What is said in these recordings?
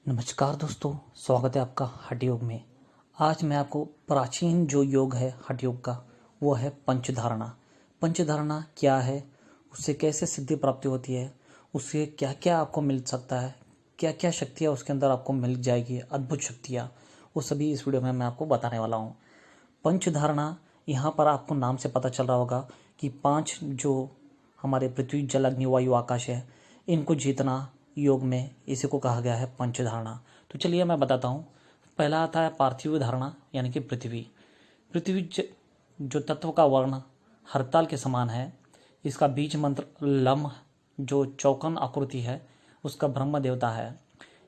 नमस्कार दोस्तों, स्वागत है आपका हठ योग में। आज मैं आपको प्राचीन जो योग है हठ योग का, वो है पंचधारणा। पंचधारणा क्या है, उससे कैसे सिद्धि प्राप्ति होती है, उससे क्या क्या आपको मिल सकता है, क्या क्या शक्तियाँ उसके अंदर आपको मिल जाएगी, अद्भुत शक्तियाँ, वो सभी इस वीडियो में मैं आपको बताने वाला हूँ। पंचधारणा, यहाँ पर आपको नाम से पता चल रहा होगा कि 5 जो हमारे पृथ्वी, जल, अग्नि, वायु, आकाश है, इनको जीतना योग में इसी को कहा गया है पंचधारणा। तो चलिए मैं बताता हूँ। पहला आता है पार्थिव धारणा, यानी कि पृथ्वी। पृथ्वी जो तत्व का वर्ण हरताल के समान है, इसका बीज मंत्र लम, जो चौकोन आकृति है, उसका ब्रह्म देवता है।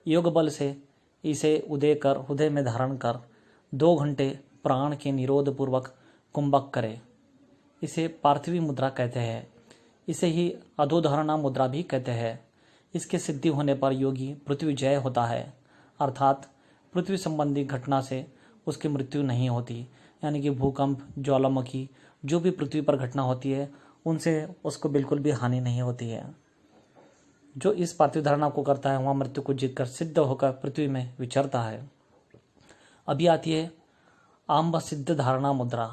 योग बल से इसे उदय कर हृदय में धारण कर 2 घंटे प्राण के निरोध पूर्वक कुंभक करे। इसे पार्थिवी मुद्रा कहते हैं। इसे ही अधोधारणा मुद्रा भी कहते हैं। इसके सिद्धि होने पर योगी पृथ्वी जय होता है, अर्थात पृथ्वी संबंधी घटना से उसकी मृत्यु नहीं होती, यानी कि भूकंप, ज्वालामुखी, जो भी पृथ्वी पर घटना होती है, उनसे उसको बिल्कुल भी हानि नहीं होती है। जो इस पार्थिव धारणा को करता है, वहाँ मृत्यु को जीतकर सिद्ध होकर पृथ्वी में विचरता है। अभी आती है आम्ब सिद्ध धारणा मुद्रा।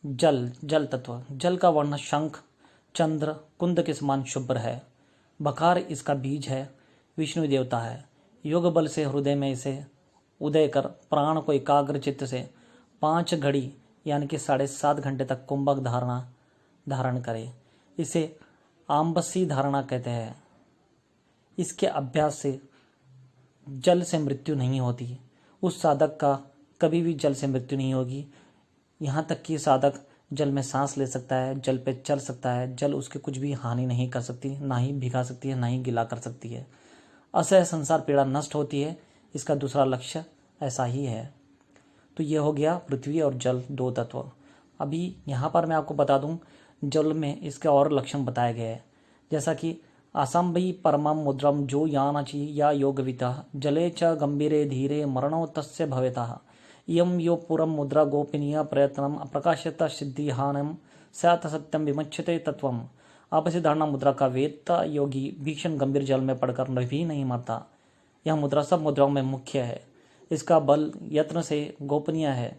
जल तत्व, जल का वर्ण शंख, चंद्र, कुंद के समान शुभ्र है। बकार इसका बीज है, विष्णु देवता है। योग बल से हृदय में इसे उदय कर प्राण को एकाग्र चित्त से 5 घड़ी यानी कि 7.5 घंटे तक कुंभक धारण करे। इसे आम्बसी धारणा कहते हैं। इसके अभ्यास से जल से मृत्यु नहीं होती। उस साधक का कभी भी जल से मृत्यु नहीं होगी। यहाँ तक कि साधक जल में सांस ले सकता है, जल पे चल सकता है। जल उसके कुछ भी हानि नहीं कर सकती, ना ही भिगा सकती है, ना ही गिला कर सकती है। असह संसार पीड़ा नष्ट होती है। इसका दूसरा लक्ष्य ऐसा ही है। तो ये हो गया पृथ्वी और जल, 2 तत्व। अभी यहाँ पर मैं आपको बता दूं, जल में इसके और लक्षण बताए गए हैं, जैसा कि असंभि परमं मुद्रम जो यानचि या योगविता जले च गंभीरे धीरे मरणो तस्य भवेतः इयं यो पुरम मुद्रा गोपनीय प्रयत्नम अप्रकाशित सिद्धिहानम सत सत्यम विमच्छते तत्वम। आपसी धारणा मुद्रा का वेदता योगी भीषण गंभीर जल में पड़कर भी नहीं मरता। यह मुद्रा सब मुद्राओं में मुख्य है। इसका बल यत्न से गोपनीय है।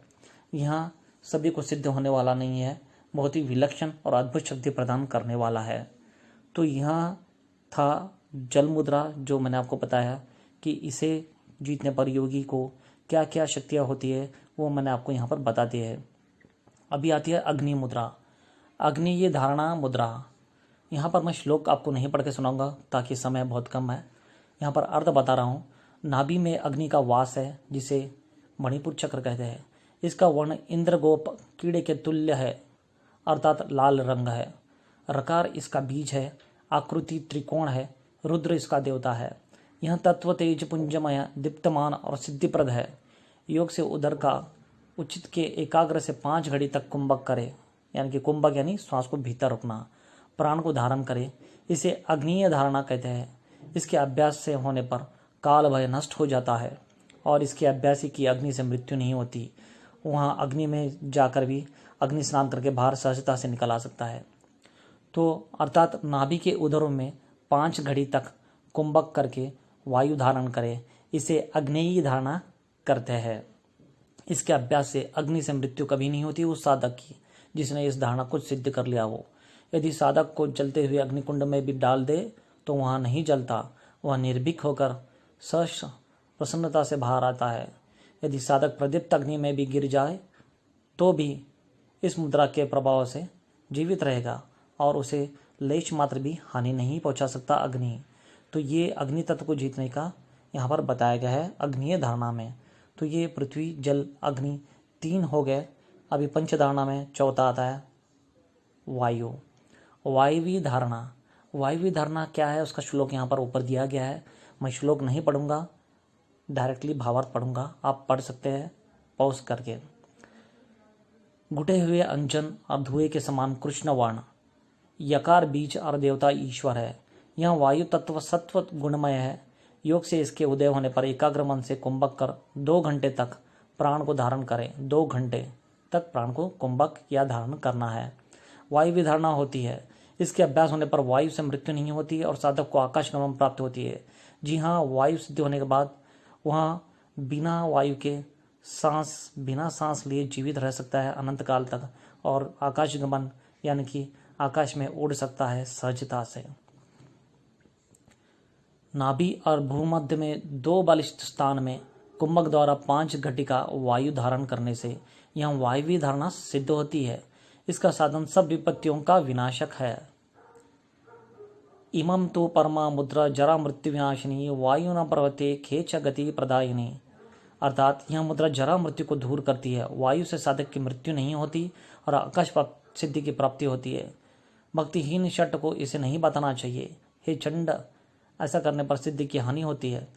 यहाँ सभी को सिद्ध होने वाला नहीं है, बहुत ही विलक्षण और अद्भुत शक्ति प्रदान करने वाला है। तो यहाँ था जल मुद्रा, जो मैंने आपको बताया कि इसे जीतने पर योगी को क्या क्या शक्तियाँ होती है, वो मैंने आपको यहाँ पर बता दी है। अभी आती है अग्नि मुद्रा। अग्नि ये धारणा मुद्रा। यहाँ पर मैं श्लोक आपको नहीं पढ़ के सुनाऊंगा ताकि समय बहुत कम है। यहाँ पर अर्थ बता रहा हूँ। नाभि में अग्नि का वास है, जिसे मणिपुर चक्र कहते हैं। इसका वर्ण इंद्रगोप कीड़े के तुल्य है, अर्थात लाल रंग है। रकार इसका बीज है, आकृति त्रिकोण है। रुद्र इसका देवता है। यह तत्व तेज पुंजमय, दीप्तमान और सिद्धिप्रद है। योग से उदर का उचित के एकाग्र से 5 घड़ी तक कुंभक करे, यानी कि कुंभक यानी श्वास को भीतर रोकना, प्राण को धारण करे। इसे अग्नीय धारणा कहते हैं। इसके अभ्यास से होने पर काल भय नष्ट हो जाता है और इसके अभ्यासी की अग्नि से मृत्यु नहीं होती। वहाँ अग्नि में जाकर भी अग्नि स्नान करके बाहर सहजता से निकल आ सकता है। तो अर्थात नाभि के उदरों में 5 घड़ी तक कुंभक करके वायु धारण करे। इसे अग्नेयी धारणा करते हैं। इसके अभ्यास से अग्नि से मृत्यु कभी नहीं होती उस साधक की, जिसने इस धारणा को सिद्ध कर लिया हो। यदि साधक को जलते हुए अग्निकुंड में भी डाल दे तो वहाँ नहीं जलता, वह निर्भीक होकर सश प्रसन्नता से बाहर आता है। यदि साधक प्रदीप्त अग्नि में भी गिर जाए तो भी इस मुद्रा के प्रभाव से जीवित रहेगा और उसे लेश मात्र भी हानि नहीं पहुंचा सकता अग्नि। तो ये अग्नि तत्व को जीतने का यहाँ पर बताया गया है अग्निय धारणा में। तो ये पृथ्वी, जल, अग्नि 3 हो गए। अभी पंचधारणा में चौथा आता है वायु। वायवी धारणा। वायवी धारणा क्या है, उसका श्लोक यहाँ पर ऊपर दिया गया है। मैं श्लोक नहीं पढ़ूंगा, डायरेक्टली भावार्थ पढ़ूंगा, आप पढ़ सकते हैं पॉज करके। घुटे हुए अंजन और धुएं के समान कृष्ण वर्ण, यकार बीज और देवता ईश्वर है। यह वायु तत्व सत्व गुणमय है। योग से इसके उदय होने पर एकाग्र मन से कुंभक कर 2 घंटे तक प्राण को धारण करें। 2 घंटे तक प्राण को कुंभक या धारण करना है। वायु विधारणा होती है। इसके अभ्यास होने पर वायु से मृत्यु नहीं होती और साधक को आकाश गमन प्राप्त होती है। जी हाँ, वायु सिद्धि होने के बाद वहाँ बिना वायु के बिना सांस लिए जीवित रह सकता है अनंत काल तक, और आकाश गमन यानी कि आकाश में उड़ सकता है सहजता से। नाभि और भूमध्य में 2 बलिष्ठ स्थान में कुंभक द्वारा 5 घटिका वायु धारण करने से यहाँ वायवी धारणा सिद्ध होती है। इसका साधन सब विपत्तियों का विनाशक है। इमं तो परमा मुद्रा जरा मृत्यु विनाशिनी वायु न पर्वते खेच गति प्रदायिनी, अर्थात यह मुद्रा जरा मृत्यु को दूर करती है, वायु से साधक की मृत्यु नहीं होती और आकाश सिद्धि की प्राप्ति होती है। भक्तिहीन शट को इसे नहीं बताना चाहिए। हे चंड, ऐसा करने पर सिद्धि की हानि होती है,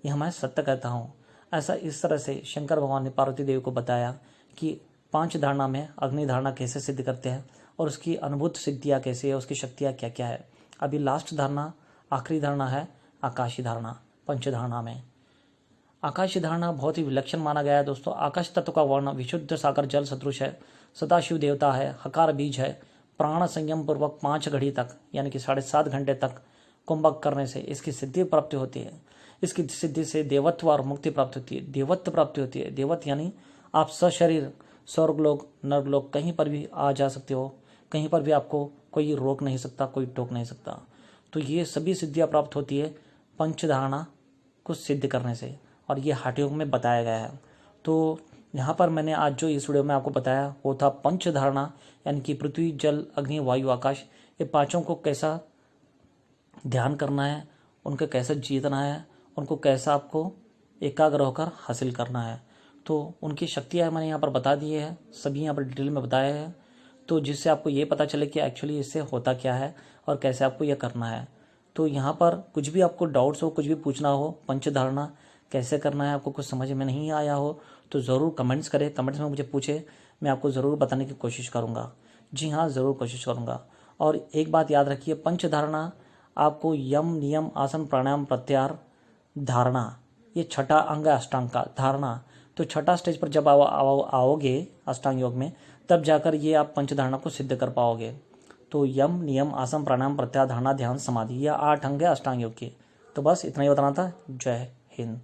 यह मैं सत्य कहता हूँ। ऐसा इस तरह से शंकर भगवान ने पार्वती देवी को बताया कि 5 धारणा में अग्नि धारणा कैसे सिद्ध करते हैं और उसकी अनुभूत सिद्धियाँ कैसी है, उसकी शक्तियाँ क्या क्या है। अभी लास्ट धारणा, आखिरी धारणा है आकाशी धारणा। पंचधारणा में आकाशी धारणा बहुत ही विलक्षण माना गया है दोस्तों। आकाश तत्व का वर्ण विशुद्ध सागर जल सदृश है, सदाशिव देवता है, हकार बीज है। प्राण संयम पूर्वक 5 घड़ी तक यानी कि 7.5 घंटे तक कुंभक करने से इसकी सिद्धि प्राप्ति होती है। इसकी सिद्धि से देवत्व और मुक्ति प्राप्त होती है, देवत्व प्राप्ति होती है। देवत्व यानी आप सशरीर स्वर्गलोक नरलोक कहीं पर भी आ जा सकते हो, कहीं पर भी आपको कोई रोक नहीं सकता, कोई टोक नहीं सकता। तो ये सभी सिद्धियाँ प्राप्त होती है पंचधारणा को सिद्ध करने से, और ये हठ योग में बताया गया है। तो यहाँ पर मैंने आज जो इस वीडियो में आपको बताया वो था पंचधारणा, यानी कि पृथ्वी जल अग्नि वायु आकाश, ये पांचों को कैसा ध्यान करना है, उनके कैसे जीतना है, उनको कैसा आपको एकाग्र होकर हासिल करना है। तो उनकी शक्तियाँ मैंने यहाँ पर बता दी है, सभी यहाँ पर डिटेल में बताया है, तो जिससे आपको ये पता चले कि एक्चुअली इससे होता क्या है और कैसे आपको यह करना है। तो यहाँ पर कुछ भी आपको डाउट्स हो, कुछ भी पूछना हो, पंचधारणा कैसे करना है, आपको कुछ समझ में नहीं आया हो तो ज़रूर कमेंट्स करें, कमेंट्स में मुझे पूछे, मैं आपको ज़रूर बताने की कोशिश करूँगा। जी हाँ, ज़रूर कोशिश करूँगा। और एक बात याद रखिए, पंचधारणा आपको यम नियम आसन प्राणायाम प्रत्याहार धारणा, ये छठा अंग है अष्टांग का धारणा। तो छठा स्टेज पर जब आओगे अष्टांग योग में, तब जाकर ये आप पंचधारणा को सिद्ध कर पाओगे। तो यम नियम आसन प्राणायाम प्रत्याहार धारणा ध्यान समाधि, यह 8 अंग है अष्टांग योग के। तो बस इतना ही बताना था। जय हिंद।